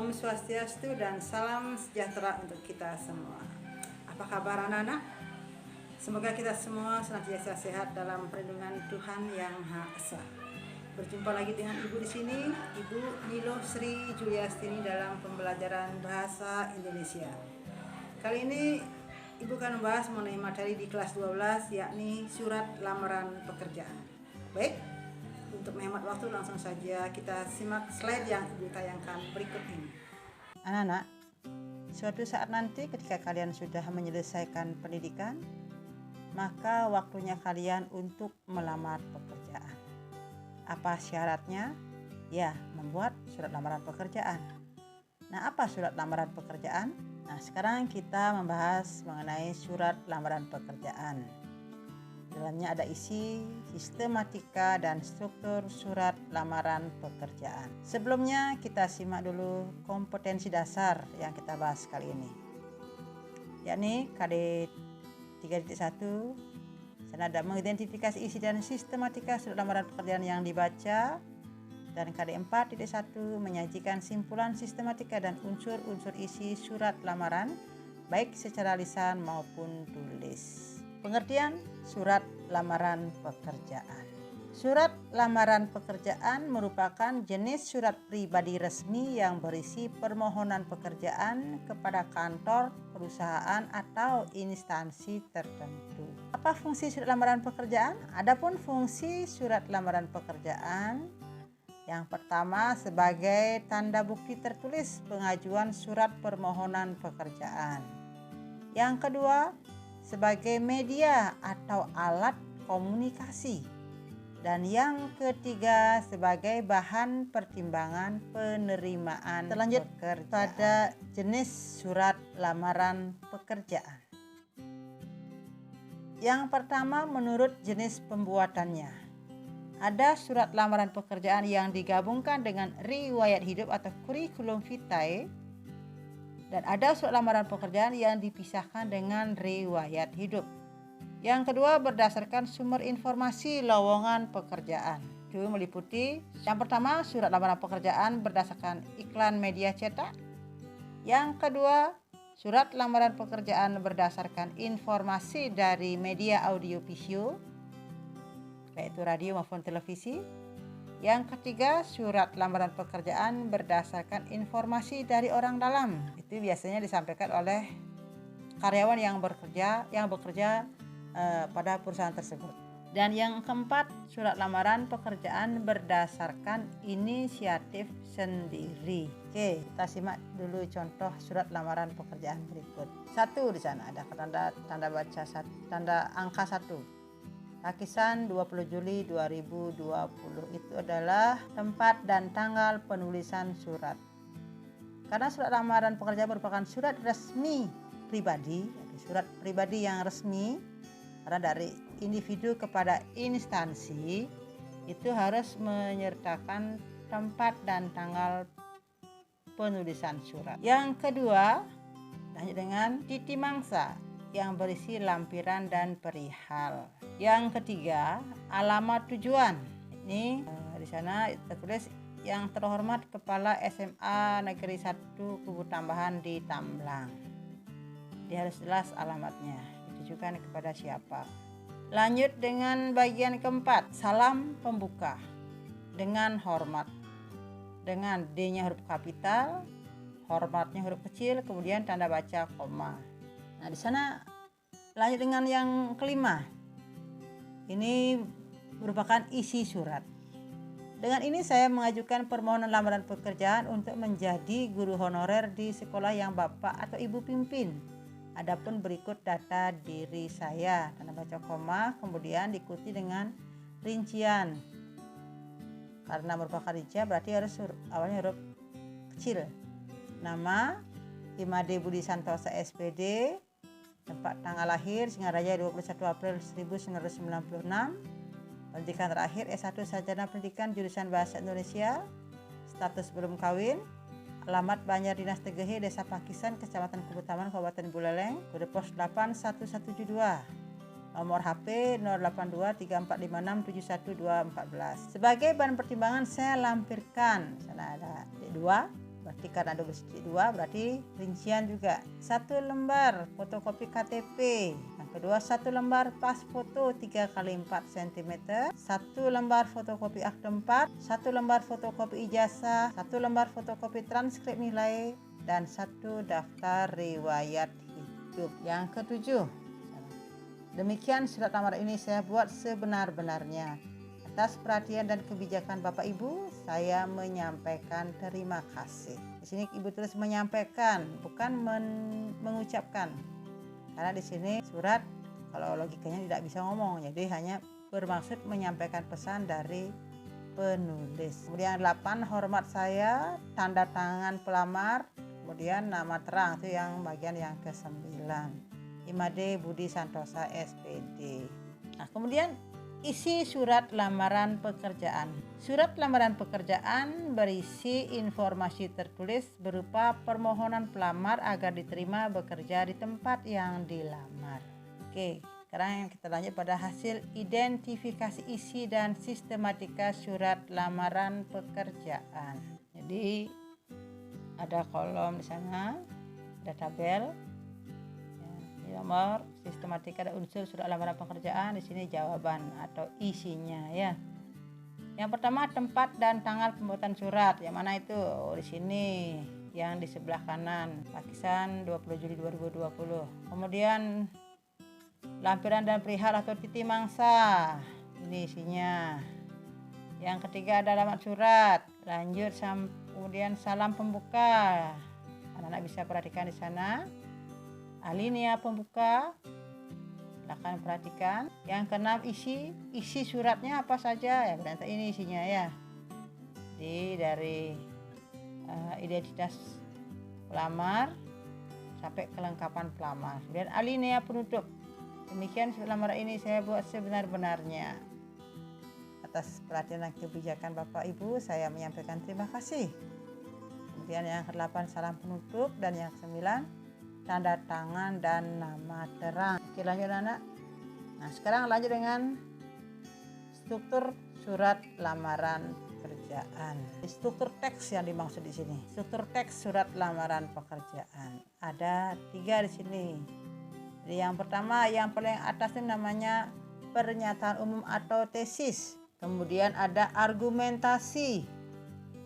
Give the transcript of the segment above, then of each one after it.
Om Swastiastu dan salam sejahtera untuk kita semua. Apa kabar anak-anak? Semoga kita semua senantiasa sehat dalam perlindungan Tuhan Yang Maha Esa. Berjumpa lagi dengan Ibu di sini, Ibu Nilo Sri Juliastini dalam pembelajaran bahasa Indonesia. Kali ini Ibu akan membahas mengenai materi di kelas 12, yakni surat lamaran pekerjaan. Baik, untuk menghemat waktu langsung saja kita simak slide yang Ibu tayangkan berikut ini. Anak-anak, suatu saat nanti ketika kalian sudah menyelesaikan pendidikan, maka waktunya kalian untuk melamar pekerjaan. Apa syaratnya? Ya, membuat surat lamaran pekerjaan. Nah, apa surat lamaran pekerjaan? Nah, sekarang kita membahas mengenai surat lamaran pekerjaan. Dalamnya ada isi, sistematika, dan struktur surat lamaran pekerjaan. Sebelumnya kita simak dulu kompetensi dasar yang kita bahas kali ini, yakni KD 3.1. Sana ada mengidentifikasi isi dan sistematika surat lamaran pekerjaan yang dibaca, dan KD 4.1 menyajikan simpulan sistematika dan unsur-unsur isi surat lamaran baik secara lisan maupun tulis. Pengertian surat lamaran pekerjaan. Surat lamaran pekerjaan merupakan jenis surat pribadi resmi yang berisi permohonan pekerjaan kepada kantor, perusahaan, atau instansi tertentu. Apa fungsi surat lamaran pekerjaan? Adapun fungsi surat lamaran pekerjaan, yang pertama sebagai tanda bukti tertulis pengajuan surat permohonan pekerjaan. Yang kedua, sebagai media atau alat komunikasi. Dan yang ketiga, sebagai bahan pertimbangan penerimaan pekerjaan. Pada jenis surat lamaran pekerjaan. Yang pertama, menurut jenis pembuatannya. Ada surat lamaran pekerjaan yang digabungkan dengan riwayat hidup atau kurikulum vitae, dan ada surat lamaran pekerjaan yang dipisahkan dengan riwayat hidup. Yang kedua, berdasarkan sumber informasi lowongan pekerjaan. Itu meliputi yang pertama, surat lamaran pekerjaan berdasarkan iklan media cetak. Yang kedua, surat lamaran pekerjaan berdasarkan informasi dari media audiovisual, yaitu radio maupun televisi. Yang ketiga, surat lamaran pekerjaan berdasarkan informasi dari orang dalam. Itu biasanya disampaikan oleh karyawan yang bekerja pada perusahaan tersebut. Dan yang keempat, surat lamaran pekerjaan berdasarkan inisiatif sendiri. Oke, kita simak dulu contoh surat lamaran pekerjaan berikut. 1 di sana ada tanda baca tanda angka 1. Lakisan 20 Juli 2020 itu adalah tempat dan tanggal penulisan surat. Karena surat lamaran pekerjaan merupakan surat resmi pribadi, surat pribadi yang resmi karena dari individu kepada instansi, itu harus menyertakan tempat dan tanggal penulisan surat. Yang kedua, lanjut dengan titi mangsa yang berisi lampiran dan perihal. Yang ketiga, alamat tujuan. Ini di sana tertulis yang terhormat Kepala SMA Negeri 1 Kubu Tambahan di Tamblang. Dia harus jelas alamatnya, ditujukan kepada siapa. Lanjut dengan bagian keempat, salam pembuka dengan hormat. Dengan D-nya huruf kapital, hormatnya huruf kecil, kemudian tanda baca koma. Nah, di sana lanjut dengan yang kelima. Ini merupakan isi surat. Dengan ini saya mengajukan permohonan lamaran pekerjaan untuk menjadi guru honorer di sekolah yang Bapak atau Ibu pimpin. Adapun berikut data diri saya, tanda baca koma, kemudian diikuti dengan rincian. Karena merupakan rincian berarti harus awalnya huruf kecil. Nama Imade Budi Santosa SPD, tempat tanggal lahir Singaraja 21 April 1996, pendidikan terakhir S1 Sarjana Pendidikan jurusan Bahasa Indonesia, status belum kawin, alamat Banjar Dinas Tegehe, Desa Pakisan, Kecamatan Kubu Taman, Kabupaten Buleleng, kode pos 81172, nomor HP 08234567114. Sebagai bahan pertimbangan saya lampirkan, sana ada D2, berarti karena 12.2 berarti rincian juga. 1 lembar fotokopi KTP. Yang kedua 1 lembar pas foto 3x4 cm, 1 lembar fotokopi akte 4, 1 lembar fotokopi ijazah, 1 lembar fotokopi transkrip nilai, dan 1 daftar riwayat hidup. Yang ketujuh, demikian surat lamaran ini saya buat sebenar-benarnya. Atas perhatian dan kebijakan Bapak Ibu, saya menyampaikan terima kasih. Di sini Ibu tulis menyampaikan, bukan mengucapkan. Karena di sini surat kalau logikanya tidak bisa ngomong, jadi hanya bermaksud menyampaikan pesan dari penulis. Kemudian 8, hormat saya, tanda tangan pelamar, kemudian nama terang, itu yang bagian yang ke-9. Imade Budi Santosa SPD. Nah, kemudian isi surat lamaran pekerjaan. Surat lamaran pekerjaan berisi informasi tertulis berupa permohonan pelamar agar diterima bekerja di tempat yang dilamar. Oke, sekarang kita lanjut pada hasil identifikasi isi dan sistematika surat lamaran pekerjaan. Jadi ada kolom di sana, ada tabel. Nomor, sistematika dan unsur surat lamaran pekerjaan, di sini jawaban atau isinya ya. Yang pertama tempat dan tanggal pembuatan surat. Yang mana itu? Oh, di sini yang di sebelah kanan, Pakisan 20 Juli 2020. Kemudian lampiran dan perihal atau titi mangsa. Ini isinya. Yang ketiga ada alamat surat. Lanjut kemudian salam pembuka. Anak-anak bisa perhatikan di sana. Alinea pembuka, silakan perhatikan. Yang keenam isi suratnya apa saja ya, berarti ini isinya ya. Jadi dari identitas pelamar sampai kelengkapan pelamar. Kemudian alinea penutup. Demikian surat lamaran ini saya buat sebenar-benarnya. Atas perhatian dan kebijakan Bapak Ibu, saya menyampaikan terima kasih. Kemudian yang ke-8 salam penutup, dan yang ke-9 tanda tangan dan nama terang. Oke, lanjut anak. Nah, sekarang lanjut dengan struktur surat lamaran pekerjaan. Struktur teks yang dimaksud di sini. Struktur teks surat lamaran pekerjaan. Ada 3 di sini. Jadi yang pertama, yang paling atas ini namanya pernyataan umum atau tesis. Kemudian ada argumentasi.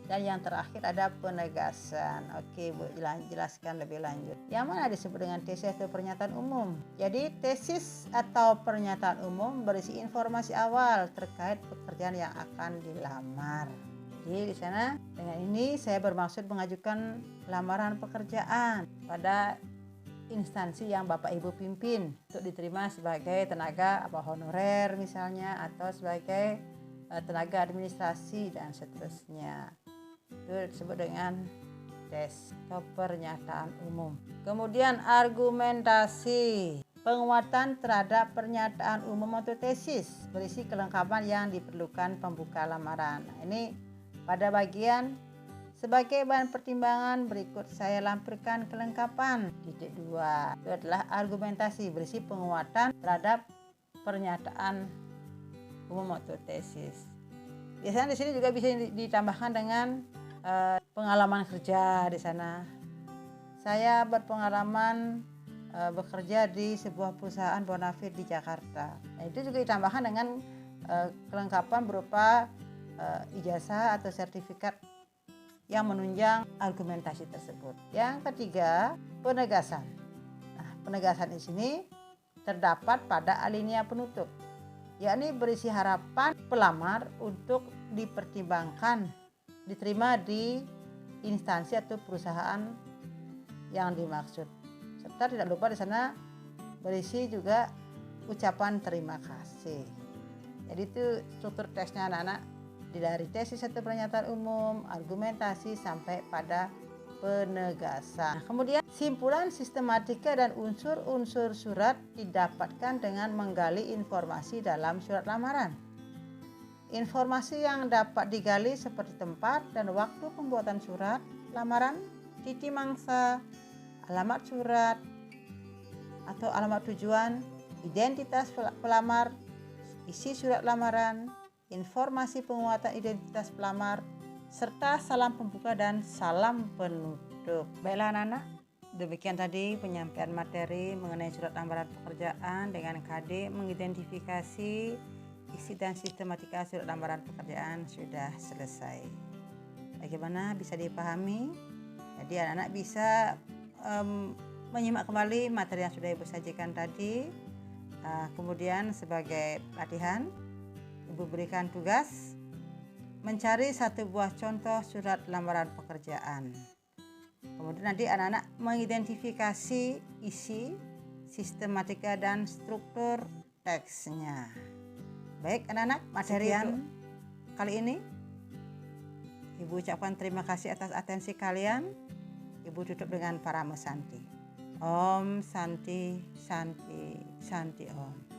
Dan yang terakhir ada penegasan. Oke, Bu, jelaskan lebih lanjut. Yang mana disebut dengan tesis atau pernyataan umum? Jadi tesis atau pernyataan umum berisi informasi awal terkait pekerjaan yang akan dilamar. Jadi di sana dengan ini saya bermaksud mengajukan lamaran pekerjaan pada instansi yang Bapak Ibu pimpin untuk diterima sebagai tenaga honorer misalnya, atau sebagai tenaga administrasi dan seterusnya. Itu disebut dengan tes atau pernyataan umum. Kemudian argumentasi, penguatan terhadap pernyataan umum atau tesis berisi kelengkapan yang diperlukan pembuka lamaran. Nah, ini pada bagian sebagai bahan pertimbangan berikut saya lampirkan kelengkapan. Titik 2 itu adalah argumentasi berisi penguatan terhadap pernyataan umum atau tesis. Biasanya di sini juga bisa ditambahkan dengan pengalaman kerja di sana. Saya berpengalaman bekerja di sebuah perusahaan bonafide di Jakarta. Nah, itu juga ditambahkan dengan kelengkapan berupa ijazah atau sertifikat yang menunjang argumentasi tersebut. Yang ketiga, penegasan. Nah, penegasan di sini terdapat pada alinea penutup, yakni berisi harapan pelamar untuk dipertimbangkan diterima di instansi atau perusahaan yang dimaksud. Serta tidak lupa di sana berisi juga ucapan terima kasih. Jadi itu struktur teksnya anak-anak, dari tesis atau pernyataan umum, argumentasi sampai pada penegasan. Nah, kemudian simpulan sistematika dan unsur-unsur surat didapatkan dengan menggali informasi dalam surat lamaran. Informasi yang dapat digali seperti tempat dan waktu pembuatan surat lamaran, titik mangsa, alamat surat atau alamat tujuan, identitas pelamar, isi surat lamaran, informasi penguatan identitas pelamar, serta salam pembuka dan salam penutup. Baiklah anak-anak, demikian tadi penyampaian materi mengenai surat lamaran pekerjaan dengan KD mengidentifikasi isi dan sistematika surat lamaran pekerjaan sudah selesai. Bagaimana, bisa dipahami? Jadi anak-anak bisa menyimak kembali materi yang sudah Ibu sajikan tadi. Kemudian sebagai latihan, Ibu berikan tugas mencari satu buah contoh surat lamaran pekerjaan. Kemudian nanti anak-anak mengidentifikasi isi, sistematika, dan struktur teksnya. Baik anak-anak, materi kali ini Ibu ucapkan terima kasih atas atensi kalian. Ibu tutup dengan Parama Santi. Om Santi Santi Santi Om.